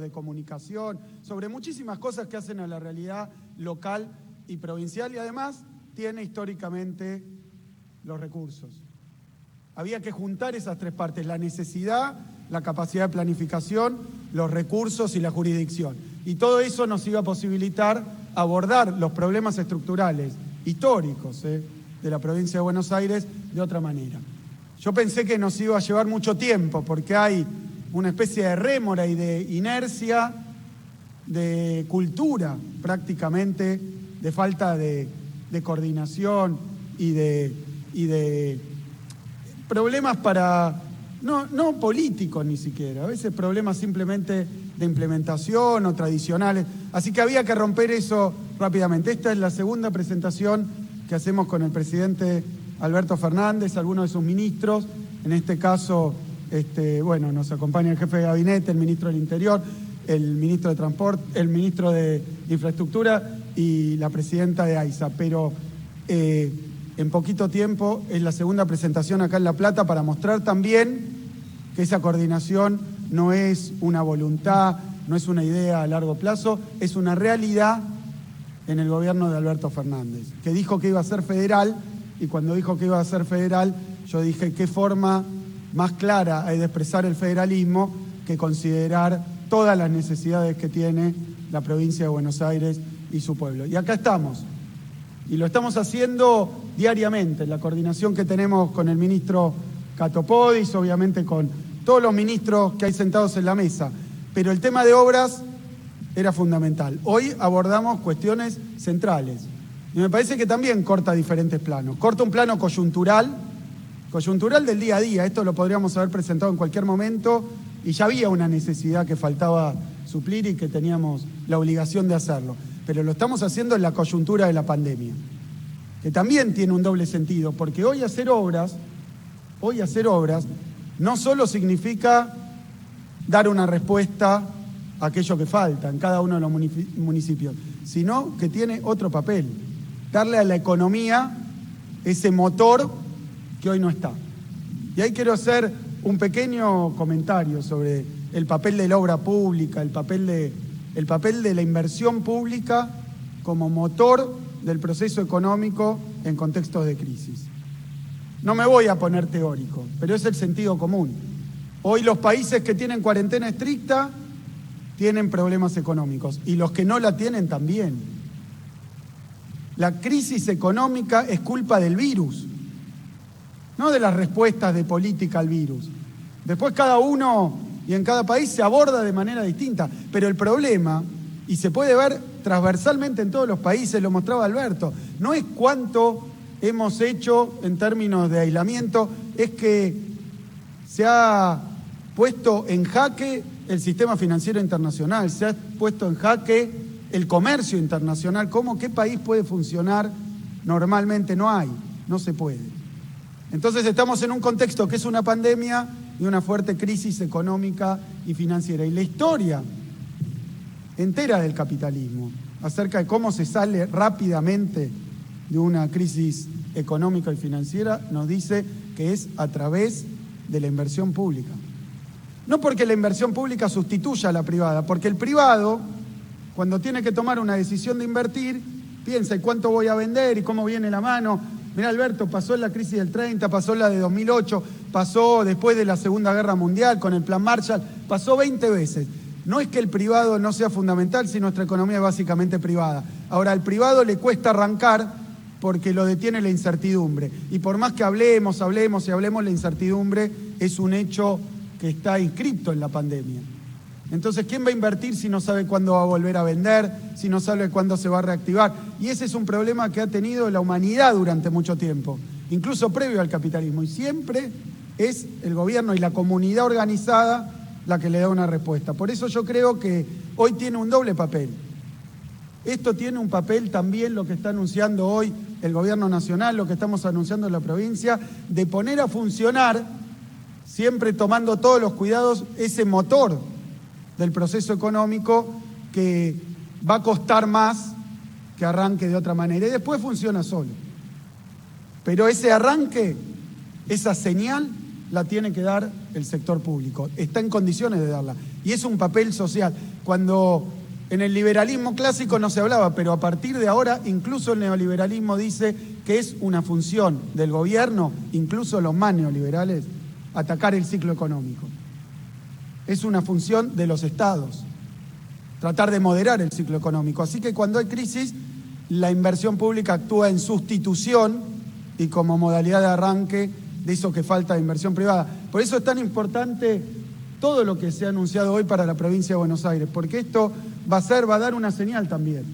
de comunicación, sobre muchísimas cosas que hacen a la realidad local y provincial, y además tiene históricamente los recursos. Había que juntar esas tres partes: la necesidad, la capacidad de planificación, los recursos y la jurisdicción. Y todo eso nos iba a posibilitar abordar los problemas estructurales históricos de la provincia de Buenos Aires de otra manera. Yo pensé que nos iba a llevar mucho tiempo, porque hay una especie de rémora y de inercia, de cultura prácticamente, de falta de coordinación y de problemas no políticos ni siquiera, a veces problemas simplemente de implementación o tradicionales. Así que había que romper eso rápidamente. Esta es la segunda presentación que hacemos con el presidente Alberto Fernández, algunos de sus ministros. En este caso, bueno, nos acompaña el jefe de gabinete, el ministro del Interior, el ministro de Transporte, el ministro de Infraestructura y la presidenta de AISA. Pero en poquito tiempo es la segunda presentación acá en La Plata para mostrar también que esa coordinación no es una voluntad, no es una idea a largo plazo, es una realidad en el gobierno de Alberto Fernández, que dijo que iba a ser federal, y cuando dijo que iba a ser federal, yo dije qué forma más clara hay de expresar el federalismo que considerar todas las necesidades que tiene la provincia de Buenos Aires y su pueblo. Y acá estamos, y lo estamos haciendo diariamente, la coordinación que tenemos con el ministro Catopodis, obviamente con todos los ministros que hay sentados en la mesa, pero el tema de obras era fundamental. Hoy abordamos cuestiones centrales, y me parece que también corta diferentes planos. Corta un plano coyuntural del día a día. Esto lo podríamos haber presentado en cualquier momento y ya había una necesidad que faltaba suplir y que teníamos la obligación de hacerlo. Pero lo estamos haciendo en la coyuntura de la pandemia, que también tiene un doble sentido, porque hoy hacer obras no solo significa dar una respuesta a aquello que falta en cada uno de los municipios, sino que tiene otro papel: darle a la economía ese motor que hoy no está. Y ahí quiero hacer un pequeño comentario sobre el papel de la obra pública, el papel de la inversión pública como motor del proceso económico en contextos de crisis. No me voy a poner teórico, pero es el sentido común. Hoy los países que tienen cuarentena estricta tienen problemas económicos, y los que no la tienen también. La crisis económica es culpa del virus, no de las respuestas de política al virus. Después cada uno y en cada país se aborda de manera distinta, pero el problema, y se puede ver transversalmente en todos los países, lo mostraba Alberto, no es cuánto hemos hecho en términos de aislamiento, es que se ha puesto en jaque el sistema financiero internacional, se ha puesto en jaque el comercio internacional. ¿Qué país puede funcionar normalmente? No se puede. Entonces estamos en un contexto que es una pandemia y una fuerte crisis económica y financiera. Y la historia entera del capitalismo acerca de cómo se sale rápidamente de una crisis económica y financiera nos dice que es a través de la inversión pública. No porque la inversión pública sustituya a la privada, porque el privado, cuando tiene que tomar una decisión de invertir, piensa: ¿y cuánto voy a vender? ¿Y cómo viene la mano? Mirá, Alberto, pasó la crisis del 30, pasó la de 2008, pasó después de la Segunda Guerra Mundial con el Plan Marshall, pasó 20 veces. No es que el privado no sea fundamental si nuestra economía es básicamente privada. Ahora, al privado le cuesta arrancar porque lo detiene la incertidumbre. Y por más que hablemos, la incertidumbre es un hecho que está inscripto en la pandemia. Entonces, ¿quién va a invertir si no sabe cuándo va a volver a vender, si no sabe cuándo se va a reactivar? Y ese es un problema que ha tenido la humanidad durante mucho tiempo, incluso previo al capitalismo. Y siempre es el gobierno y la comunidad organizada la que le da una respuesta. Por eso yo creo que hoy tiene un doble papel. Esto tiene un papel también, lo que está anunciando hoy el gobierno nacional, lo que estamos anunciando en la provincia, de poner a funcionar, siempre tomando todos los cuidados, ese motor del proceso económico que va a costar más que arranque de otra manera, y después funciona solo. Pero ese arranque, esa señal, la tiene que dar el sector público, está en condiciones de darla, y es un papel social. Cuando en el liberalismo clásico no se hablaba, pero a partir de ahora incluso el neoliberalismo dice que es una función del gobierno, incluso los más neoliberales, atacar el ciclo económico. Es una función de los estados, tratar de moderar el ciclo económico. Así que cuando hay crisis, la inversión pública actúa en sustitución y como modalidad de arranque de eso que falta de inversión privada. Por eso es tan importante todo lo que se ha anunciado hoy para la provincia de Buenos Aires, porque esto va a dar una señal también.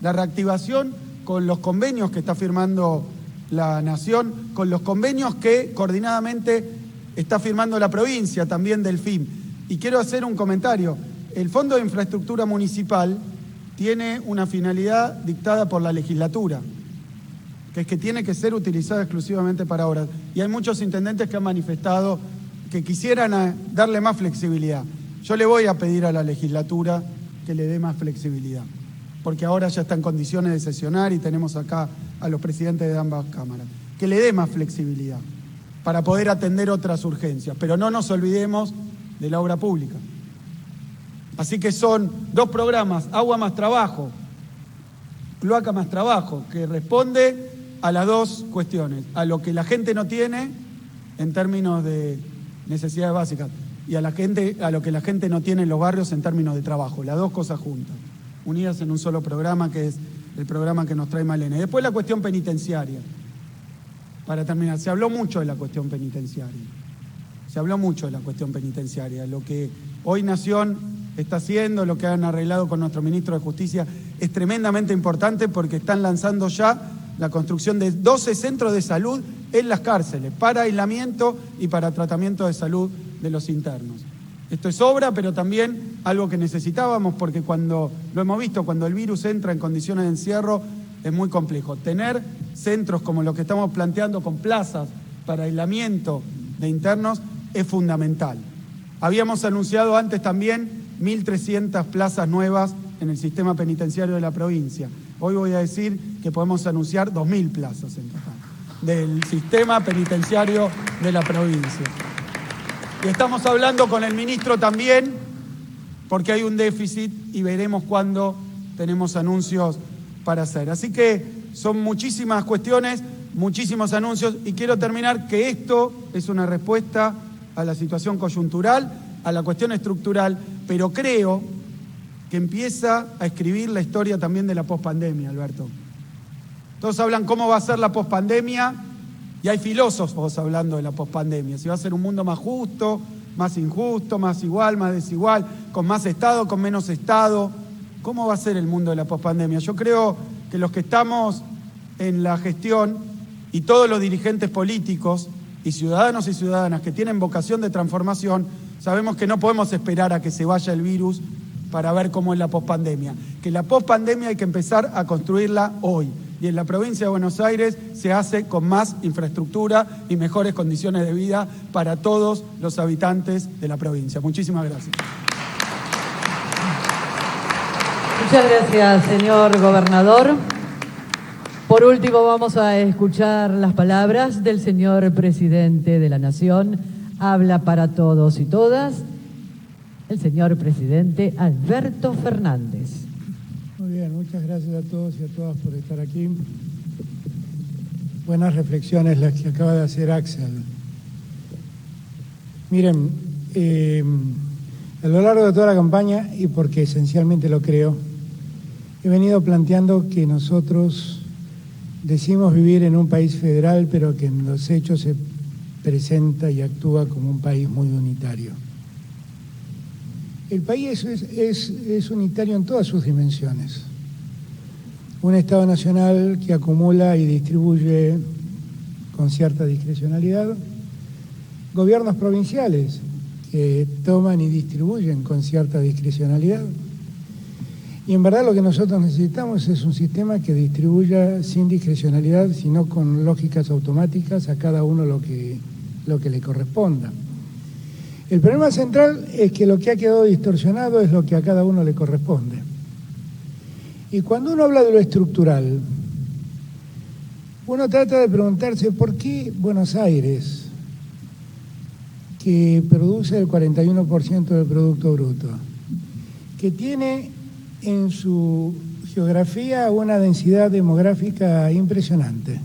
La reactivación con los convenios que está firmando la Nación, con los convenios que coordinadamente está firmando la provincia, también del FIM. Y quiero hacer un comentario. El Fondo de Infraestructura Municipal tiene una finalidad dictada por la legislatura, que es que tiene que ser utilizada exclusivamente para obras. Y hay muchos intendentes que han manifestado que quisieran darle más flexibilidad. Yo le voy a pedir a la legislatura que le dé más flexibilidad, porque ahora ya está en condiciones de sesionar y tenemos acá a los presidentes de ambas cámaras. Que le dé más flexibilidad para poder atender otras urgencias, pero no nos olvidemos de la obra pública. Así que son dos programas, Agua más Trabajo, Cloaca más Trabajo, que responde a las dos cuestiones, a lo que la gente no tiene en términos de necesidades básicas y a lo que la gente no tiene en los barrios en términos de trabajo, las dos cosas juntas, unidas en un solo programa, que es el programa que nos trae Malena. Y después la cuestión penitenciaria. Para terminar, se habló mucho de la cuestión penitenciaria. Lo que hoy Nación está haciendo, lo que han arreglado con nuestro ministro de Justicia, es tremendamente importante porque están lanzando ya la construcción de 12 centros de salud en las cárceles, para aislamiento y para tratamiento de salud de los internos. Esto es obra, pero también algo que necesitábamos, porque cuando lo hemos visto, cuando el virus entra en condiciones de encierro, es muy complejo. Tener centros como los que estamos planteando con plazas para aislamiento de internos es fundamental. Habíamos anunciado antes también 1.300 plazas nuevas en el sistema penitenciario de la provincia. Hoy voy a decir que podemos anunciar 2.000 plazas en total del sistema penitenciario de la provincia. Y estamos hablando con el ministro también, porque hay un déficit y veremos cuándo tenemos anuncios para hacer. Así que son muchísimas cuestiones, muchísimos anuncios, y quiero terminar que esto es una respuesta a la situación coyuntural, a la cuestión estructural, pero creo que empieza a escribir la historia también de la pospandemia, Alberto. Todos hablan cómo va a ser la pospandemia, y hay filósofos hablando de la pospandemia, si va a ser un mundo más justo, más injusto, más igual, más desigual, con más Estado, con menos Estado. ¿Cómo va a ser el mundo de la pospandemia? Yo creo que los que estamos en la gestión y todos los dirigentes políticos y ciudadanos y ciudadanas que tienen vocación de transformación, sabemos que no podemos esperar a que se vaya el virus para ver cómo es la pospandemia. Que la pospandemia hay que empezar a construirla hoy. Y en la provincia de Buenos Aires se hace con más infraestructura y mejores condiciones de vida para todos los habitantes de la provincia. Muchísimas gracias. Muchas gracias, señor gobernador. Por último, vamos a escuchar las palabras del señor presidente de la Nación. Habla para todos y todas el señor presidente Alberto Fernández. Muy bien, muchas gracias a todos y a todas por estar aquí. Buenas reflexiones las que acaba de hacer Axel. Miren, a lo largo de toda la campaña, y porque esencialmente lo creo, he venido planteando que nosotros decimos vivir en un país federal, pero que en los hechos se presenta y actúa como un país muy unitario. El país es unitario en todas sus dimensiones. Un Estado nacional que acumula y distribuye con cierta discrecionalidad, gobiernos provinciales que toman y distribuyen con cierta discrecionalidad. Y en verdad lo que nosotros necesitamos es un sistema que distribuya sin discrecionalidad, sino con lógicas automáticas a cada uno lo que le corresponda. El problema central es que lo que ha quedado distorsionado es lo que a cada uno le corresponde. Y cuando uno habla de lo estructural, uno trata de preguntarse por qué Buenos Aires que produce el 41% del Producto Bruto, que tiene en su geografía una densidad demográfica impresionante,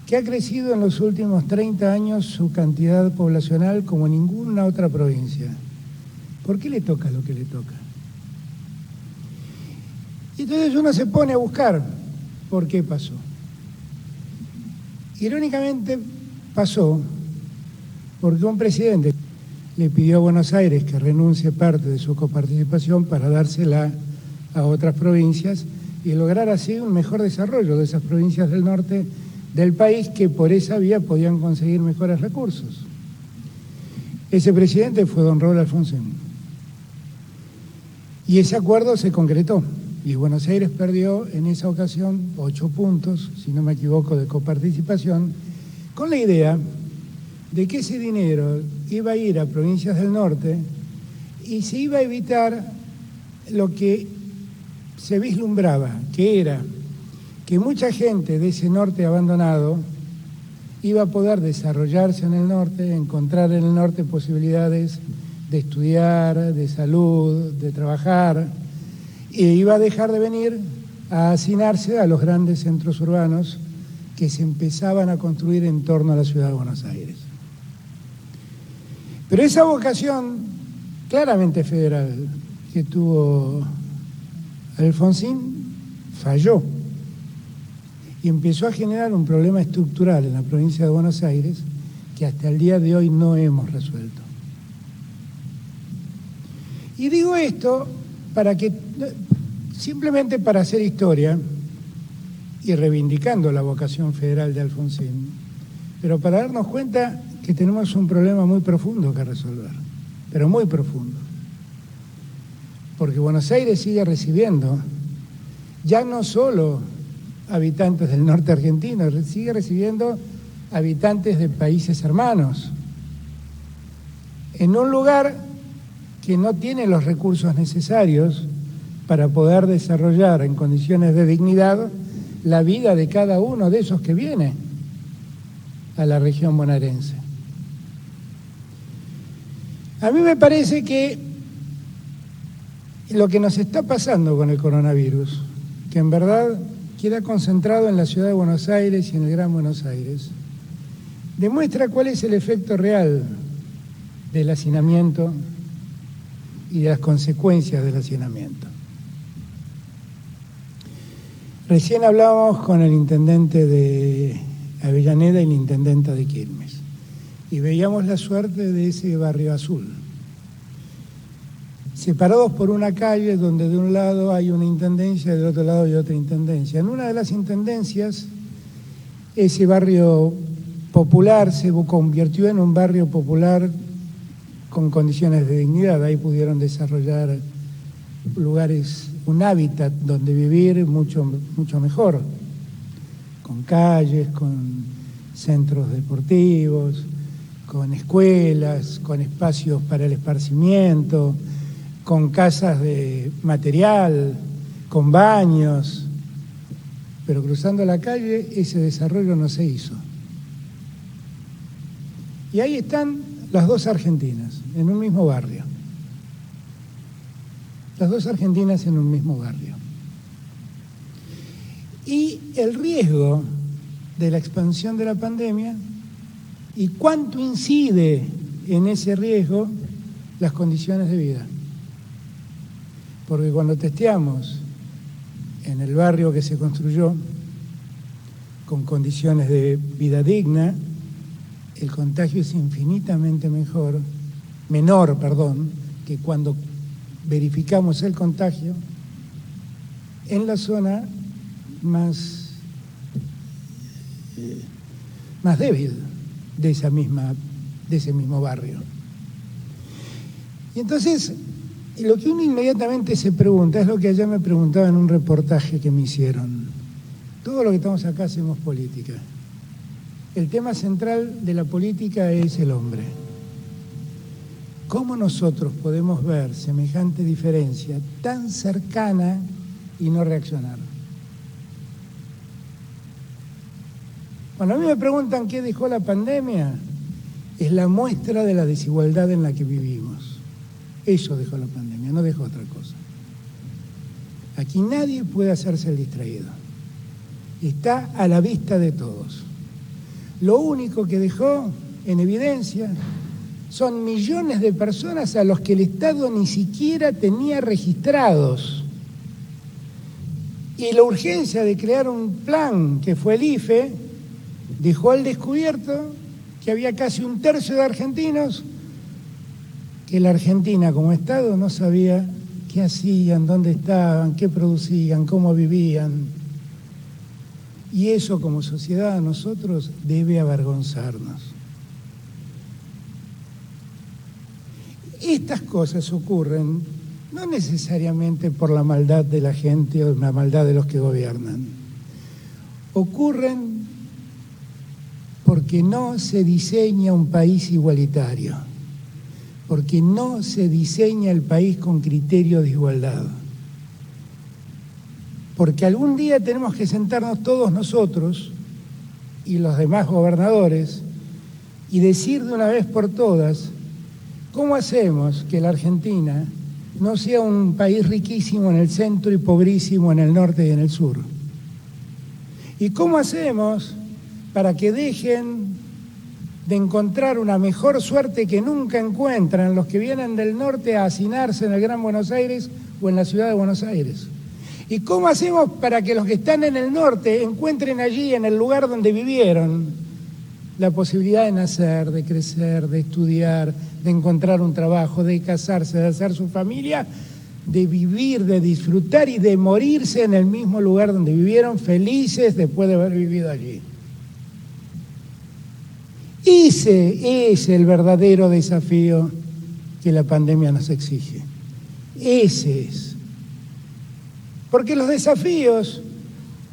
que ha crecido en los últimos 30 años su cantidad poblacional como ninguna otra provincia. ¿Por qué le toca lo que le toca? Y entonces uno se pone a buscar por qué pasó. Irónicamente pasó porque un presidente le pidió a Buenos Aires que renuncie parte de su coparticipación para dársela a otras provincias y lograr así un mejor desarrollo de esas provincias del norte del país que por esa vía podían conseguir mejores recursos. Ese presidente fue don Raúl Alfonsín. Y ese acuerdo se concretó. Y Buenos Aires perdió en esa ocasión 8 puntos, si no me equivoco, de coparticipación, con la idea de que ese dinero iba a ir a provincias del norte y se iba a evitar lo que se vislumbraba, que era que mucha gente de ese norte abandonado iba a poder desarrollarse en el norte, encontrar en el norte posibilidades de estudiar, de salud, de trabajar, y iba a dejar de venir a hacinarse a los grandes centros urbanos que se empezaban a construir en torno a la ciudad de Buenos Aires. Pero esa vocación claramente federal que tuvo Alfonsín falló y empezó a generar un problema estructural en la provincia de Buenos Aires que hasta el día de hoy no hemos resuelto. Y digo esto simplemente para hacer historia y reivindicando la vocación federal de Alfonsín, pero para darnos cuenta que tenemos un problema muy profundo que resolver, pero muy profundo. Porque Buenos Aires sigue recibiendo ya no solo habitantes del norte argentino, sigue recibiendo habitantes de países hermanos, en un lugar que no tiene los recursos necesarios para poder desarrollar en condiciones de dignidad la vida de cada uno de esos que viene a la región bonaerense. A mí me parece que lo que nos está pasando con el coronavirus, que en verdad queda concentrado en la ciudad de Buenos Aires y en el Gran Buenos Aires, demuestra cuál es el efecto real del hacinamiento y de las consecuencias del hacinamiento. Recién hablábamos con el intendente de Avellaneda y la intendenta de Quilmes, y veíamos la suerte de ese barrio azul, separados por una calle donde de un lado hay una intendencia y del otro lado hay otra intendencia. En una de las intendencias, ese barrio popular se convirtió en un barrio popular con condiciones de dignidad. Ahí pudieron desarrollar lugares, un hábitat donde vivir mucho mejor, con calles, con centros deportivos, con escuelas, con espacios para el esparcimiento, con casas de material, con baños, pero cruzando la calle ese desarrollo no se hizo. Y ahí están las dos Argentinas, en un mismo barrio. Las dos Argentinas en un mismo barrio. Y el riesgo de la expansión de la pandemia y cuánto incide en ese riesgo las condiciones de vida. Porque cuando testeamos en el barrio que se construyó con condiciones de vida digna, el contagio es infinitamente menor, que cuando verificamos el contagio en la zona más débil de ese mismo barrio. Y entonces, lo que uno inmediatamente se pregunta es lo que ayer me preguntaba en un reportaje que me hicieron. Todo lo que estamos acá hacemos política. El tema central de la política es el hombre. ¿Cómo nosotros podemos ver semejante diferencia tan cercana y no reaccionar? Cuando a mí me preguntan qué dejó la pandemia, es la muestra de la desigualdad en la que vivimos. Eso dejó la pandemia, no dejó otra cosa. Aquí nadie puede hacerse el distraído. Está a la vista de todos. Lo único que dejó en evidencia son millones de personas a los que el Estado ni siquiera tenía registrados. Y la urgencia de crear un plan, que fue el IFE, dejó al descubierto que había casi un tercio de argentinos que la Argentina como Estado no sabía qué hacían, dónde estaban, qué producían, cómo vivían. Y eso como sociedad a nosotros debe avergonzarnos. Estas cosas ocurren no necesariamente por la maldad de la gente o la maldad de los que gobiernan. Ocurren porque no se diseña un país igualitario, porque no se diseña el país con criterio de igualdad. Porque algún día tenemos que sentarnos todos nosotros y los demás gobernadores y decir de una vez por todas cómo hacemos que la Argentina no sea un país riquísimo en el centro y pobrísimo en el norte y en el sur. Y cómo hacemos para que dejen de encontrar una mejor suerte que nunca encuentran los que vienen del norte a hacinarse en el Gran Buenos Aires o en la ciudad de Buenos Aires. ¿Y cómo hacemos para que los que están en el norte encuentren allí, en el lugar donde vivieron, la posibilidad de nacer, de crecer, de estudiar, de encontrar un trabajo, de casarse, de hacer su familia, de vivir, de disfrutar y de morirse en el mismo lugar donde vivieron, felices después de haber vivido allí? Ese es el verdadero desafío que la pandemia nos exige. Ese es. Porque los desafíos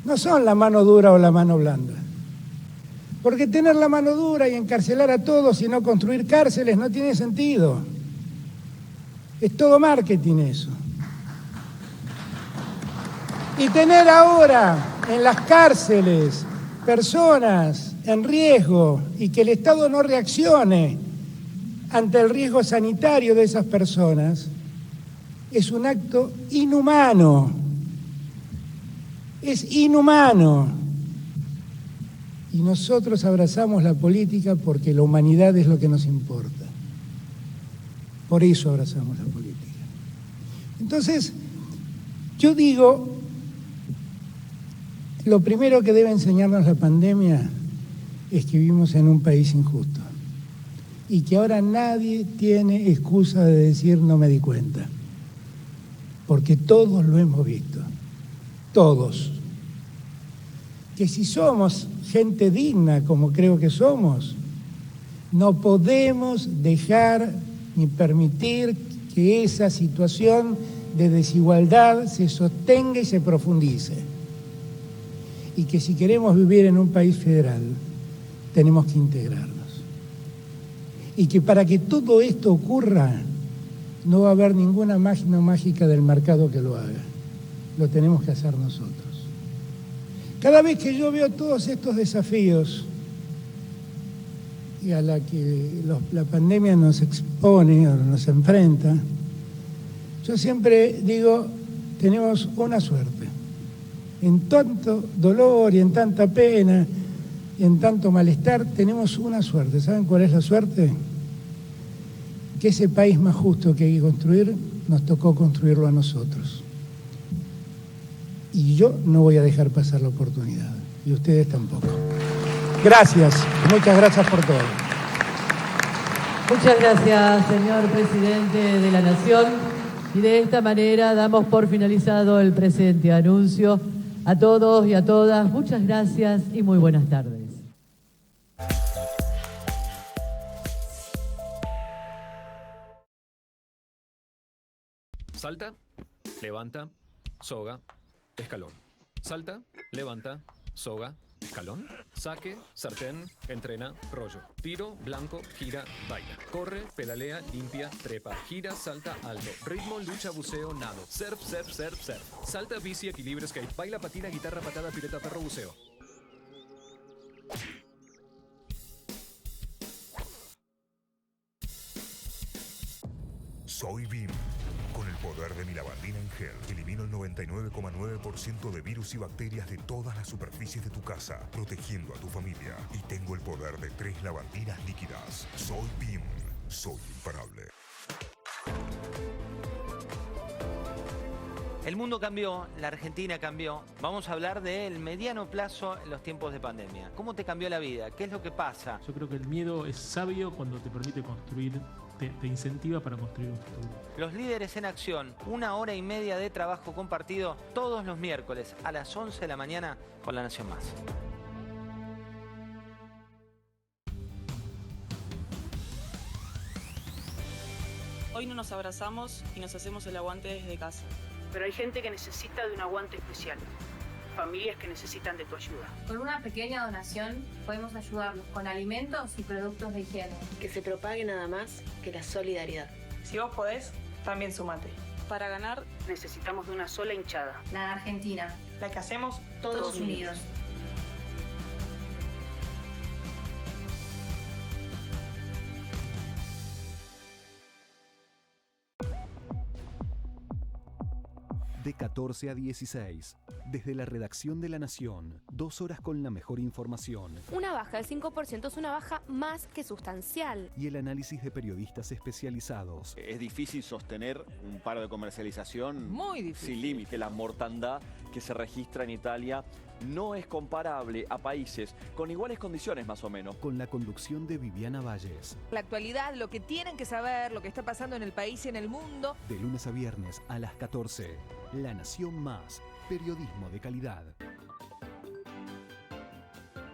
no son la mano dura o la mano blanda. Porque tener la mano dura y encarcelar a todos y no construir cárceles no tiene sentido. Es todo marketing eso. Y tener ahora en las cárceles personas en riesgo y que el Estado no reaccione ante el riesgo sanitario de esas personas es un acto inhumano. Es inhumano. Y nosotros abrazamos la política porque la humanidad es lo que nos importa. Por eso abrazamos la política. Entonces, yo digo, lo primero que debe enseñarnos la pandemia es que vivimos en un país injusto y que ahora nadie tiene excusa de decir no me di cuenta, porque todos lo hemos visto, todos. Que si somos gente digna, como creo que somos, no podemos dejar ni permitir que esa situación de desigualdad se sostenga y se profundice. Y que si queremos vivir en un país federal, tenemos que integrarnos. Y que para que todo esto ocurra, no va a haber ninguna máquina mágica del mercado que lo haga. Lo tenemos que hacer nosotros. Cada vez que yo veo todos estos desafíos y a la que la pandemia nos expone o nos enfrenta, yo siempre digo, tenemos una suerte. En tanto dolor y en tanta pena y en tanto malestar, tenemos una suerte. ¿Saben cuál es la suerte? Que ese país más justo que hay que construir, nos tocó construirlo a nosotros. Y yo no voy a dejar pasar la oportunidad, y ustedes tampoco. Gracias, muchas gracias por todo. Muchas gracias, señor presidente de la Nación. Y de esta manera damos por finalizado el presente anuncio. A todos y a todas, muchas gracias y muy buenas tardes. Salta, levanta, soga, escalón. Salta, levanta, soga, escalón. Saque, sartén, entrena, rollo. Tiro, blanco, gira, baila. Corre, pedalea, limpia, trepa. Gira, salta, alto. Ritmo, lucha, buceo, nado. Surf, surf, surf, surf. Salta, bici, equilibrio, skate. Baila, patina, guitarra, patada, pileta, perro, buceo. Ángel. Elimino el 99,9% de virus y bacterias de todas las superficies de tu casa, protegiendo a tu familia. Y tengo el poder de 3 lavandinas líquidas. Soy BIM. Soy imparable. El mundo cambió, la Argentina cambió. Vamos a hablar del mediano plazo en los tiempos de pandemia. ¿Cómo te cambió la vida? ¿Qué es lo que pasa? Yo creo que el miedo es sabio cuando te permite construir, te incentiva para construir un futuro. Los líderes en acción, 1 hora y media de trabajo compartido todos los miércoles a las 11 de la mañana con La Nación Más. Hoy no nos abrazamos y nos hacemos el aguante desde casa. Pero hay gente que necesita de un aguante especial. Familias que necesitan de tu ayuda. Con una pequeña donación podemos ayudarlos con alimentos y productos de higiene. Que se propague nada más que la solidaridad. Si vos podés, también sumate. Para ganar, necesitamos de una sola hinchada. La de Argentina. La que hacemos todos unidos. De 14 a 16, desde la redacción de La Nación, 2 horas con la mejor información. Una baja del 5% es una baja más que sustancial. Y el análisis de periodistas especializados. Es difícil sostener un paro de comercialización muy difícil. Sin límite. La mortandad que se registra en Italia no es comparable a países con iguales condiciones más o menos. Con la conducción de Viviana Valles. La actualidad, lo que tienen que saber, lo que está pasando en el país y en el mundo. De lunes a viernes a las 14. La Nación Más. Periodismo de calidad.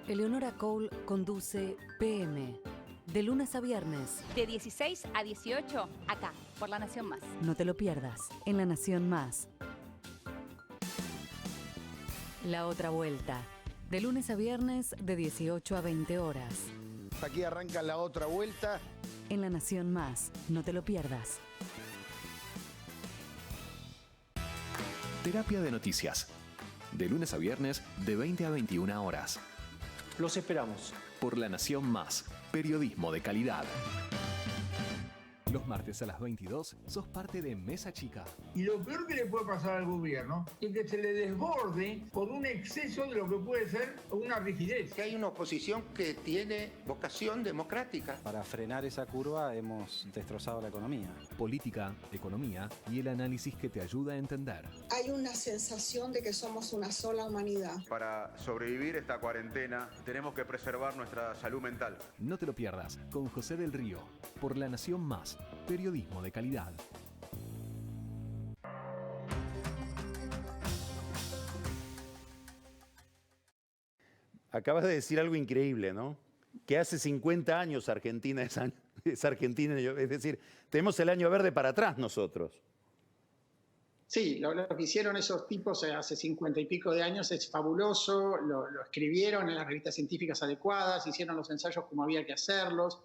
Eleonora Cole conduce PM. De lunes a viernes. De 16 a 18, acá, por La Nación Más. No te lo pierdas, en La Nación Más. La otra vuelta. De lunes a viernes, de 18 a 20 horas. Aquí arranca La Otra Vuelta. En La Nación Más. No te lo pierdas. Terapia de Noticias. De lunes a viernes, de 20 a 21 horas. Los esperamos. Por La Nación Más. Periodismo de calidad. Los martes a las 22 sos parte de Mesa Chica. Y lo peor que le puede pasar al gobierno es que se le desborde por un exceso de lo que puede ser una rigidez. Que hay una oposición que tiene vocación democrática. Para frenar esa curva hemos destrozado la economía. Política, economía y el análisis que te ayuda a entender. Hay una sensación de que somos una sola humanidad. Para sobrevivir esta cuarentena tenemos que preservar nuestra salud mental. No te lo pierdas con José del Río, por La Nación Más. Periodismo de calidad. Acabas de decir algo increíble, ¿no? Que hace 50 años Argentina es Argentina, es decir, tenemos el año verde para atrás nosotros. Sí, lo que hicieron esos tipos hace 50 y pico de años es fabuloso, lo escribieron en las revistas científicas adecuadas, hicieron los ensayos como había que hacerlos.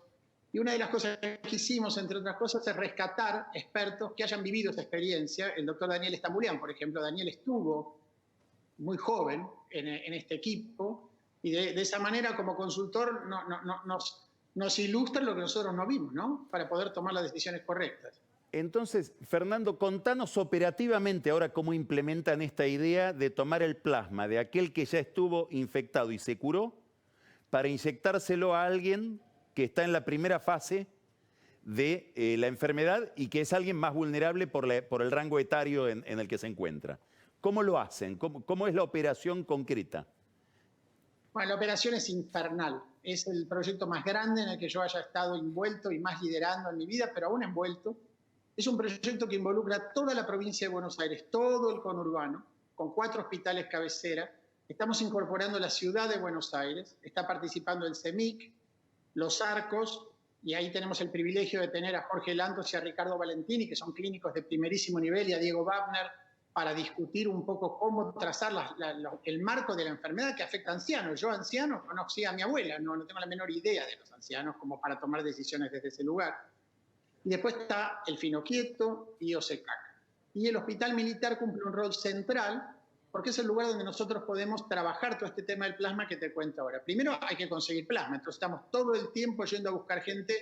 Y una de las cosas que hicimos, entre otras cosas, es rescatar expertos que hayan vivido esta experiencia. El doctor Daniel Estambulián, por ejemplo, Daniel estuvo muy joven en este equipo y de esa manera como consultor nos ilustra lo que nosotros no vimos, ¿no? Para poder tomar las decisiones correctas. Entonces, Fernando, contanos operativamente ahora cómo implementan esta idea de tomar el plasma de aquel que ya estuvo infectado y se curó para inyectárselo a alguien que está en la primera fase de la enfermedad y que es alguien más vulnerable por el rango etario en el que se encuentra. ¿Cómo lo hacen? ¿Cómo es la operación concreta? Bueno, la operación es infernal. Es el proyecto más grande en el que yo haya estado envuelto y más liderando en mi vida, pero aún envuelto. Es un proyecto que involucra toda la provincia de Buenos Aires, todo el conurbano, con 4 hospitales cabecera. Estamos incorporando la ciudad de Buenos Aires, está participando el CEMIC, los Arcos, y ahí tenemos el privilegio de tener a Jorge Lantos y a Ricardo Valentini, que son clínicos de primerísimo nivel, y a Diego Wagner, para discutir un poco cómo trazar el marco de la enfermedad que afecta a ancianos. Yo, anciano, conocí a mi abuela, no tengo la menor idea de los ancianos como para tomar decisiones desde ese lugar. Y después está el Finoquieto y OSECAC. Y el Hospital Militar cumple un rol central, porque es el lugar donde nosotros podemos trabajar todo este tema del plasma que te cuento ahora. Primero hay que conseguir plasma, entonces estamos todo el tiempo yendo a buscar gente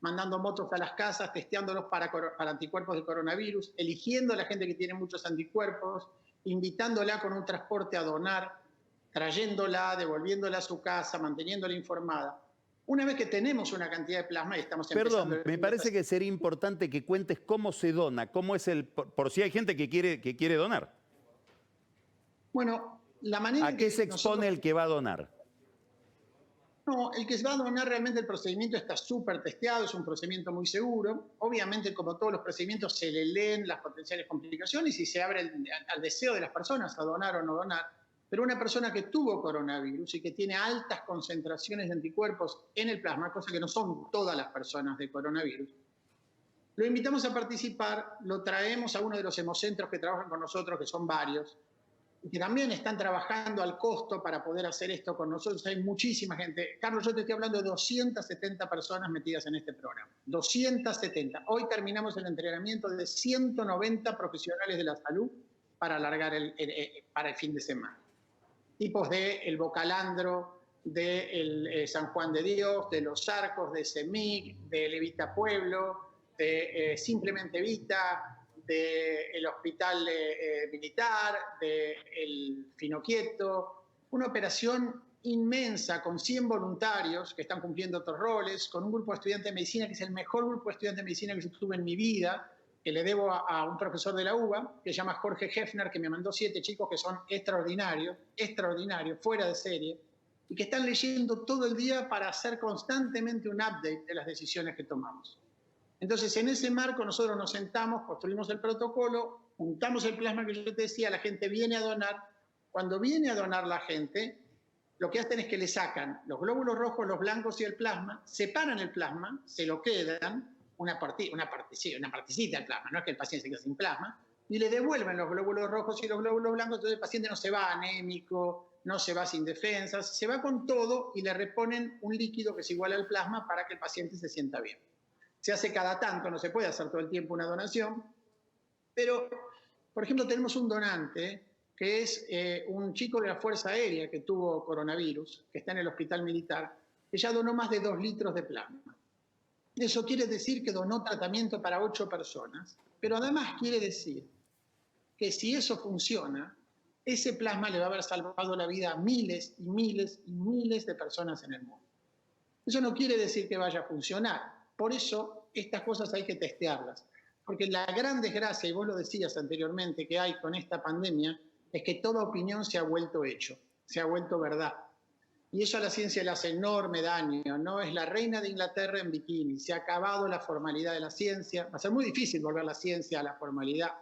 mandando motos a las casas, testeándolos para anticuerpos de coronavirus, eligiendo a la gente que tiene muchos anticuerpos, invitándola con un transporte a donar, trayéndola, devolviéndola a su casa, manteniéndola informada. Una vez que tenemos una cantidad de plasma y estamos empezando... Perdón, me parece que sería importante que cuentes cómo se dona, cómo es por si hay gente que quiere donar. Bueno, la manera... ¿A qué se expone el que va a donar? No, el que va a donar realmente el procedimiento está súper testeado, es un procedimiento muy seguro. Obviamente, como todos los procedimientos, se le leen las potenciales complicaciones y se abre al deseo de las personas a donar o no donar. Pero una persona que tuvo coronavirus y que tiene altas concentraciones de anticuerpos en el plasma, cosa que no son todas las personas de coronavirus, lo invitamos a participar, lo traemos a uno de los hemocentros que trabajan con nosotros, que son varios, y que también están trabajando al costo para poder hacer esto con nosotros. Hay muchísima gente. Carlos, yo te estoy hablando de 270 personas metidas en este programa. 270. Hoy terminamos el entrenamiento de 190 profesionales de la salud para alargar para el fin de semana. Tipos de El Bocalandro, de San Juan de Dios, de Los Arcos, de CEMIC, de Evita Pueblo, de Simplemente Evita, del Hospital Militar, del Finoquieto. Una operación inmensa con 100 voluntarios que están cumpliendo otros roles, con un grupo de estudiantes de medicina que es el mejor grupo de estudiantes de medicina que yo tuve en mi vida, que le debo a un profesor de la UBA, que se llama Jorge Hefner, que me mandó 7 chicos que son extraordinarios, fuera de serie, y que están leyendo todo el día para hacer constantemente un update de las decisiones que tomamos. Entonces, en ese marco nosotros nos sentamos, construimos el protocolo, juntamos el plasma que yo te decía, la gente viene a donar. Cuando viene a donar la gente, lo que hacen es que le sacan los glóbulos rojos, los blancos y el plasma, separan el plasma, se lo quedan, una partecita del plasma, no es que el paciente se quede sin plasma, y le devuelven los glóbulos rojos y los glóbulos blancos, entonces el paciente no se va anémico, no se va sin defensas, se va con todo y le reponen un líquido que es igual al plasma para que el paciente se sienta bien. Se hace cada tanto, no se puede hacer todo el tiempo una donación, pero, por ejemplo, tenemos un donante que es un chico de la Fuerza Aérea que tuvo coronavirus, que está en el Hospital Militar, que ya donó más de 2 litros de plasma. Eso quiere decir que donó tratamiento para 8 personas, pero además quiere decir que si eso funciona, ese plasma le va a haber salvado la vida a miles y miles y miles de personas en el mundo. Eso no quiere decir que vaya a funcionar. Por eso estas cosas hay que testearlas. Porque la gran desgracia, y vos lo decías anteriormente, que hay con esta pandemia, es que toda opinión se ha vuelto hecho, se ha vuelto verdad. Y eso a la ciencia le hace enorme daño. No es la reina de Inglaterra en bikini. Se ha acabado la formalidad de la ciencia. Va a ser muy difícil volver la ciencia a la formalidad.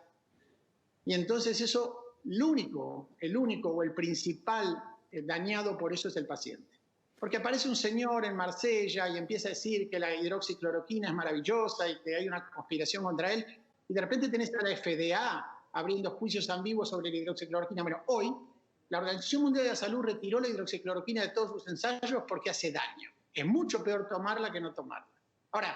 Y entonces eso, el único o el principal dañado por eso es el paciente. Porque aparece un señor en Marsella y empieza a decir que la hidroxicloroquina es maravillosa y que hay una conspiración contra él. Y de repente tenés a la FDA abriendo juicios ambiguos sobre la hidroxicloroquina. Bueno, hoy la Organización Mundial de la Salud retiró la hidroxicloroquina de todos sus ensayos porque hace daño. Es mucho peor tomarla que no tomarla. Ahora,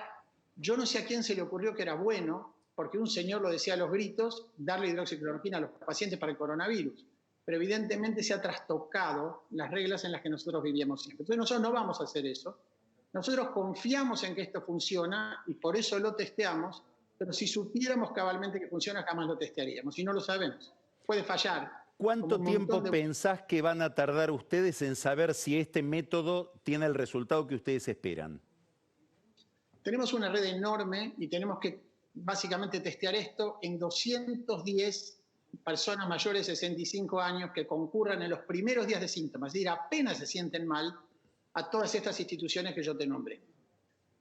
yo no sé a quién se le ocurrió que era bueno, porque un señor lo decía a los gritos, darle hidroxicloroquina a los pacientes para el coronavirus. Pero evidentemente se ha trastocado las reglas en las que nosotros vivíamos siempre. Entonces nosotros no vamos a hacer eso. Nosotros confiamos en que esto funciona y por eso lo testeamos, pero si supiéramos cabalmente que funciona, jamás lo testearíamos. Y no lo sabemos. Puede fallar. ¿Cuánto tiempo pensás que van a tardar ustedes en saber si este método tiene el resultado que ustedes esperan? Tenemos una red enorme y tenemos que básicamente testear esto en 210 personas mayores de 65 años que concurran en los primeros días de síntomas, es decir, apenas se sienten mal, a todas estas instituciones que yo te nombré.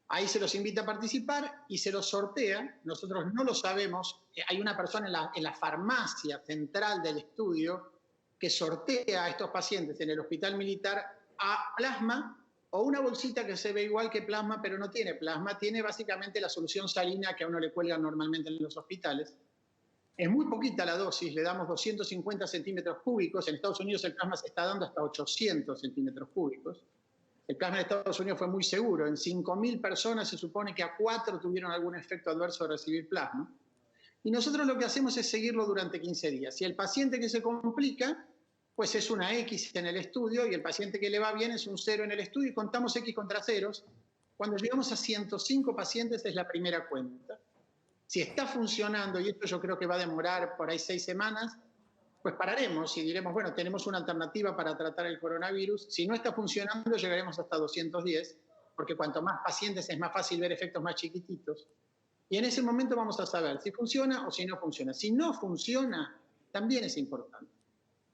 Ahí se los invita a participar y se los sortea. Nosotros no lo sabemos. Hay una persona en la farmacia central del estudio que sortea a estos pacientes en el Hospital Militar a plasma o una bolsita que se ve igual que plasma, pero no tiene plasma. Tiene básicamente la solución salina que a uno le cuelgan normalmente en los hospitales. Es muy poquita la dosis, le damos 250 centímetros cúbicos. En Estados Unidos el plasma se está dando hasta 800 centímetros cúbicos. El plasma de Estados Unidos fue muy seguro. En 5.000 personas se supone que a 4 tuvieron algún efecto adverso de recibir plasma. Y nosotros lo que hacemos es seguirlo durante 15 días. Si el paciente que se complica, pues es una X en el estudio, y el paciente que le va bien es un 0 en el estudio, y contamos X contra ceros. Cuando llegamos a 105 pacientes es la primera cuenta. Si está funcionando, y esto yo creo que va a demorar por ahí 6 semanas, pues pararemos y diremos, bueno, tenemos una alternativa para tratar el coronavirus. Si no está funcionando, llegaremos hasta 210, porque cuanto más pacientes es más fácil ver efectos más chiquititos. Y en ese momento vamos a saber si funciona o si no funciona. Si no funciona, también es importante,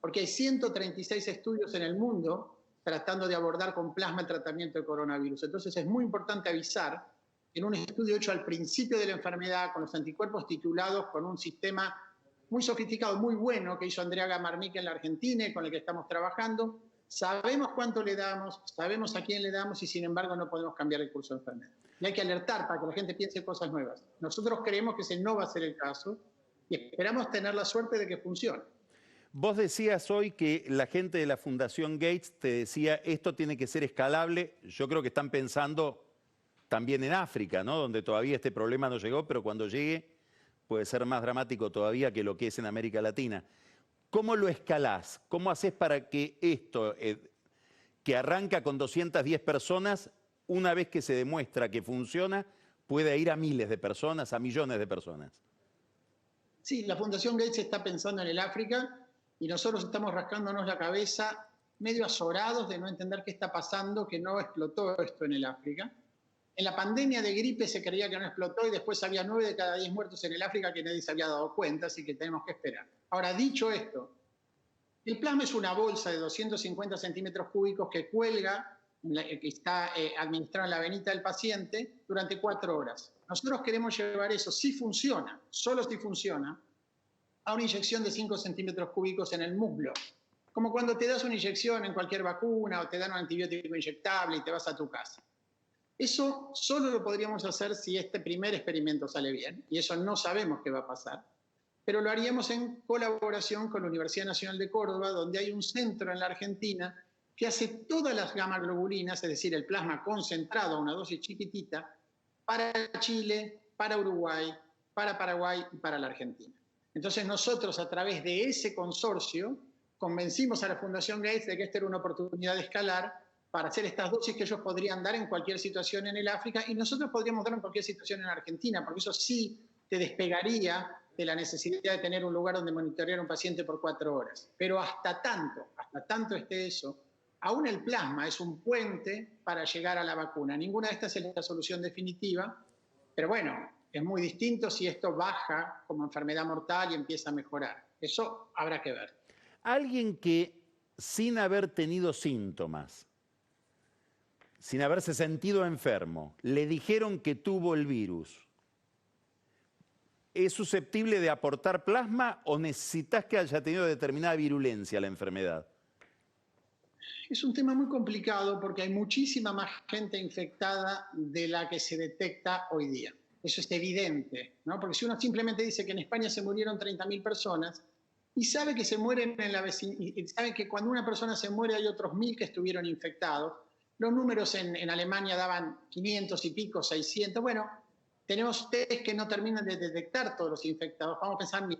porque hay 136 estudios en el mundo tratando de abordar con plasma el tratamiento del coronavirus. Entonces es muy importante avisar en un estudio hecho al principio de la enfermedad con los anticuerpos titulados con un sistema muy sofisticado, muy bueno, que hizo Andrea Gamarnik en la Argentina y con el que estamos trabajando. Sabemos cuánto le damos, sabemos a quién le damos y sin embargo no podemos cambiar el curso de enfermedad. Y hay que alertar para que la gente piense cosas nuevas. Nosotros creemos que ese no va a ser el caso y esperamos tener la suerte de que funcione. Vos decías hoy que la gente de la Fundación Gates te decía esto tiene que ser escalable. Yo creo que están pensando también en África, ¿no? Donde todavía este problema no llegó, pero cuando llegue puede ser más dramático todavía que lo que es en América Latina. ¿Cómo lo escalás? ¿Cómo haces para que esto, que arranca con 210 personas, una vez que se demuestra que funciona, pueda ir a miles de personas, a millones de personas? Sí, la Fundación Gates está pensando en el África y nosotros estamos rascándonos la cabeza medio azorados de no entender qué está pasando, que no explotó esto en el África. En la pandemia de gripe se creía que no explotó y después había 9 de cada 10 muertos en el África que nadie se había dado cuenta, así que tenemos que esperar. Ahora, dicho esto, el plasma es una bolsa de 250 centímetros cúbicos que cuelga, que está administrada en la venita del paciente durante 4 horas. Nosotros queremos llevar eso, si funciona, solo si funciona, a una inyección de 5 centímetros cúbicos en el muslo. Como cuando te das una inyección en cualquier vacuna o te dan un antibiótico inyectable y te vas a tu casa. Eso solo lo podríamos hacer si este primer experimento sale bien, y eso no sabemos qué va a pasar, pero lo haríamos en colaboración con la Universidad Nacional de Córdoba, donde hay un centro en la Argentina que hace todas las gamma-globulinas, es decir, el plasma concentrado a una dosis chiquitita, para Chile, para Uruguay, para Paraguay y para la Argentina. Entonces nosotros, a través de ese consorcio, convencimos a la Fundación Gates de que esta era una oportunidad de escalar para hacer estas dosis que ellos podrían dar en cualquier situación en el África y nosotros podríamos dar en cualquier situación en Argentina, porque eso sí te despegaría de la necesidad de tener un lugar donde monitorear a un paciente por 4 horas. Pero hasta tanto esté eso, aún el plasma es un puente para llegar a la vacuna. Ninguna de estas es la solución definitiva, pero bueno, es muy distinto si esto baja como enfermedad mortal y empieza a mejorar. Eso habrá que ver. Alguien que sin haber tenido síntomas, sin haberse sentido enfermo, le dijeron que tuvo el virus, ¿es susceptible de aportar plasma o necesitas que haya tenido determinada virulencia la enfermedad? Es un tema muy complicado porque hay muchísima más gente infectada de la que se detecta hoy día. Eso es evidente, ¿no? Porque si uno simplemente dice que en España se murieron 30.000 personas y sabe que se mueren en la vecindad, y sabe que cuando una persona se muere hay otros 1.000 que estuvieron infectados, los números en Alemania daban 500 y pico, 600, bueno, tenemos test que no terminan de detectar todos los infectados, vamos a pensar 1.000.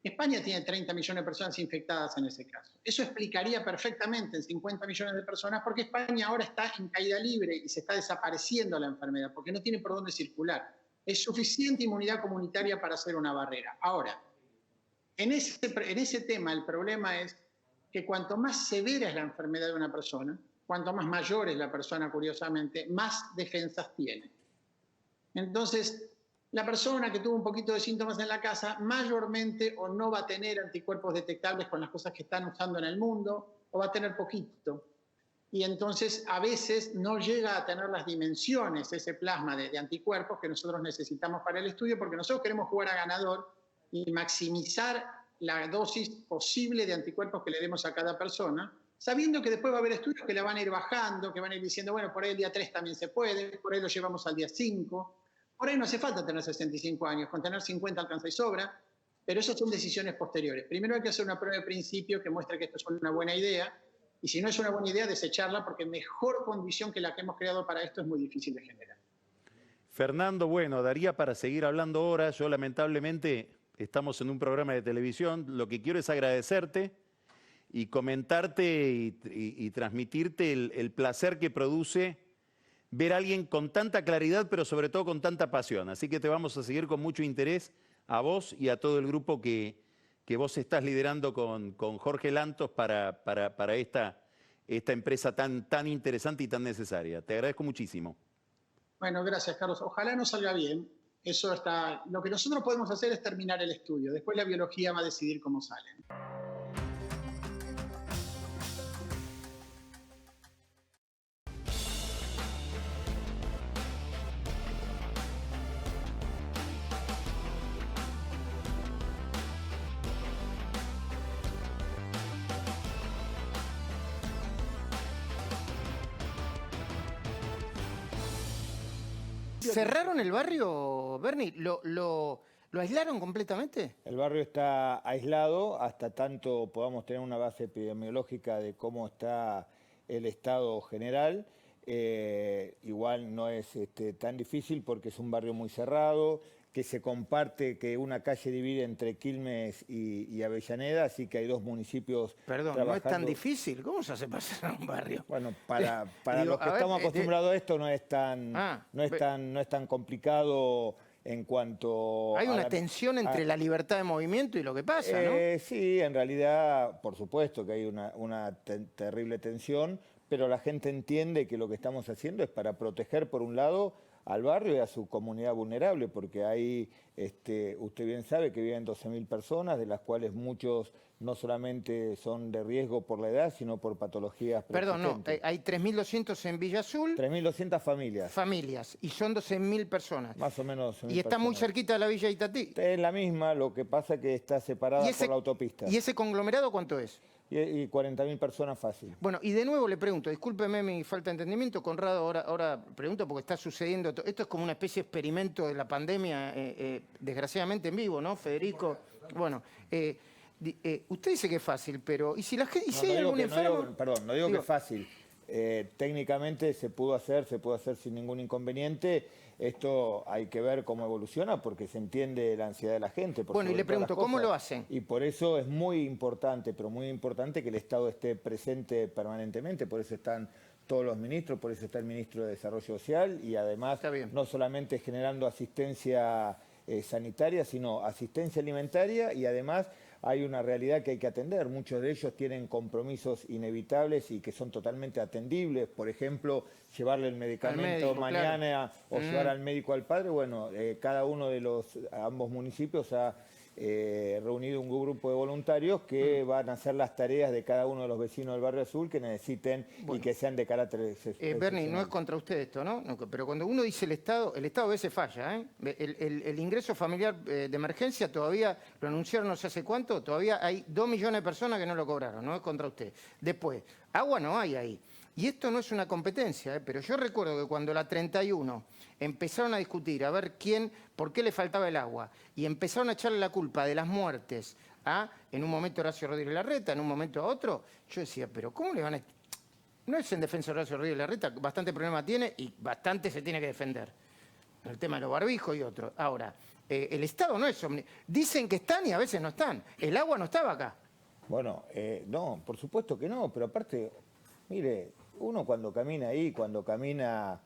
España tiene 30 millones de personas infectadas en ese caso. Eso explicaría perfectamente en 50 millones de personas porque España ahora está en caída libre y se está desapareciendo la enfermedad porque no tiene por dónde circular. Es suficiente inmunidad comunitaria para hacer una barrera. Ahora, en ese tema el problema es que cuanto más severa es la enfermedad de una persona, cuanto más mayor es la persona, curiosamente, más defensas tiene. Entonces, la persona que tuvo un poquito de síntomas en la casa, mayormente o no va a tener anticuerpos detectables con las cosas que están usando en el mundo, o va a tener poquito. Y entonces, a veces, no llega a tener las dimensiones, ese plasma de anticuerpos que nosotros necesitamos para el estudio, porque nosotros queremos jugar a ganador y maximizar la dosis posible de anticuerpos que le demos a cada persona, sabiendo que después va a haber estudios que la van a ir bajando, que van a ir diciendo, bueno, por ahí el día 3 también se puede, por ahí lo llevamos al día 5, por ahí no hace falta tener 65 años, con tener 50 alcanza y sobra, pero esas son decisiones posteriores. Primero hay que hacer una prueba de principio que muestre que esto es una buena idea, y si no es una buena idea, desecharla, porque mejor condición que la que hemos creado para esto es muy difícil de generar. Fernando, bueno, daría para seguir hablando horas. Yo lamentablemente estamos en un programa de televisión. Lo que quiero es agradecerte y comentarte y transmitirte el placer que produce ver a alguien con tanta claridad, pero sobre todo con tanta pasión. Así que te vamos a seguir con mucho interés a vos y a todo el grupo que vos estás liderando con Jorge Lantos para esta empresa tan interesante y tan necesaria. Te agradezco muchísimo. Bueno, gracias, Carlos. Ojalá nos salga bien. Eso está. Lo que nosotros podemos hacer es terminar el estudio. Después la biología va a decidir cómo salen. ¿Cerraron el barrio, Bernie? ¿Lo aislaron completamente? El barrio está aislado hasta tanto podamos tener una base epidemiológica de cómo está el estado general. Igual no es tan difícil porque es un barrio muy cerrado, que se comparte, que una calle divide entre Quilmes y Avellaneda, así que hay dos municipios. Perdón, trabajando. no es tan difícil. ¿Cómo se hace pasar a un barrio? Bueno, para digo, los que estamos acostumbrados a esto no es tan complicado en cuanto hay una tensión entre la libertad de movimiento y lo que pasa, ¿no? Sí, en realidad, por supuesto que hay una terrible tensión, pero la gente entiende que lo que estamos haciendo es para proteger, por un lado, al barrio y a su comunidad vulnerable, porque ahí, usted bien sabe que viven 12.000 personas, de las cuales muchos no solamente son de riesgo por la edad, sino por patologías preexistentes. Perdón, no, hay 3.200 en Villa Azul. 3.200 familias. Familias, y son 12.000 personas. Más o menos. Y está muy cerquita de la Villa Itatí. Es la misma, lo que pasa es que está separada por la autopista. ¿Y ese conglomerado cuánto es? Y 40.000 personas fácil. Bueno, y de nuevo le pregunto, discúlpeme mi falta de entendimiento, Conrado, ahora pregunto porque está sucediendo, esto es como una especie de experimento de la pandemia, desgraciadamente en vivo, ¿no, Federico? Bueno, usted dice que es fácil, pero ¿y si la gente hay algún enfermo? No digo que es fácil. Técnicamente se pudo hacer sin ningún inconveniente. Esto hay que ver cómo evoluciona porque se entiende la ansiedad de la gente. Bueno, y le pregunto, ¿cómo lo hacen? Y por eso es muy importante, pero muy importante que el Estado esté presente permanentemente. Por eso están todos los ministros, por eso está el ministro de Desarrollo Social y además no solamente generando asistencia sanitaria, sino asistencia alimentaria y además hay una realidad que hay que atender. Muchos de ellos tienen compromisos inevitables y que son totalmente atendibles. Por ejemplo, llevarle el medicamento médico, mañana o llevar al médico al padre. Bueno, cada uno de ambos municipios ha reunido un grupo de voluntarios que van a hacer las tareas de cada uno de los vecinos del Barrio Azul que necesiten y que sean de carácter excepcional. Bernie, no es contra usted esto, ¿no? Pero cuando uno dice el Estado a veces falla, ¿eh? El ingreso familiar de emergencia todavía, lo anunciaron no sé hace cuánto, todavía hay 2 millones de personas que no lo cobraron, no es contra usted. Después, agua no hay ahí. Y esto no es una competencia, pero yo recuerdo que cuando la 31 empezaron a discutir a ver por qué le faltaba el agua y empezaron a echarle la culpa de las muertes en un momento Horacio Rodríguez Larreta, en un momento a otro, yo decía, pero ¿cómo le van a...? No es en defensa de Horacio Rodríguez Larreta, bastante problema tiene y bastante se tiene que defender. El tema de los barbijos y otros. Ahora, el Estado no es dicen que están y a veces no están. El agua no estaba acá. Bueno, no, por supuesto que no, pero aparte, mire, uno cuando camina ahí, cuando camina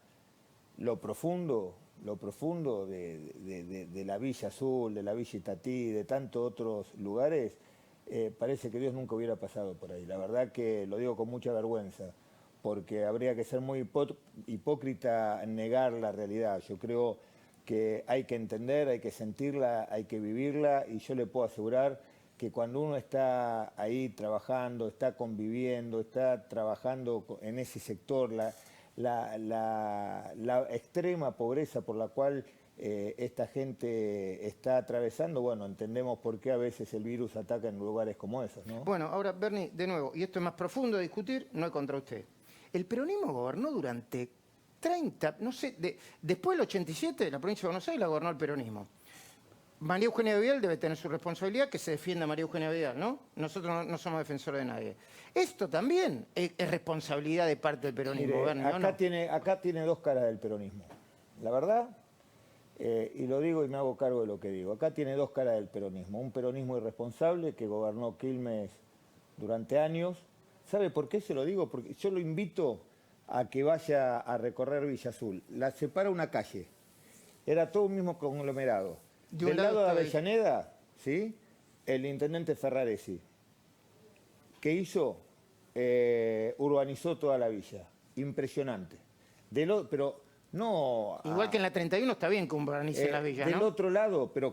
lo profundo de la Villa Azul, de la Villa Itatí, de tantos otros lugares, parece que Dios nunca hubiera pasado por ahí. La verdad que lo digo con mucha vergüenza, porque habría que ser muy hipócrita en negar la realidad. Yo creo que hay que entender, hay que sentirla, hay que vivirla, y yo le puedo asegurar que cuando uno está ahí trabajando, está conviviendo, está trabajando en ese sector, la extrema pobreza por la cual esta gente está atravesando, bueno, entendemos por qué a veces el virus ataca en lugares como esos, ¿no? Bueno, ahora, Bernie, de nuevo, y esto es más profundo de discutir, no es contra usted. El peronismo gobernó durante 30, no sé, después del 87, la provincia de Buenos Aires la gobernó el peronismo. María Eugenia Vidal debe tener su responsabilidad, que se defienda María Eugenia Vidal, ¿no? Nosotros no somos defensores de nadie. Esto también es responsabilidad de parte del peronismo. Mire, Bernie, acá tiene dos caras del peronismo. La verdad, y lo digo y me hago cargo de lo que digo, acá tiene dos caras del peronismo. Un peronismo irresponsable que gobernó Quilmes durante años. ¿Sabe por qué se lo digo? Porque yo lo invito a que vaya a recorrer Villa Azul. La separa una calle. Era todo un mismo conglomerado. Del lado de Avellaneda, ¿sí? El intendente Ferraresi. ¿Qué hizo? Urbanizó toda la villa. Impresionante. Pero no... Igual que en la 31 está bien que urbanice la villa, ¿no? Del otro lado, pero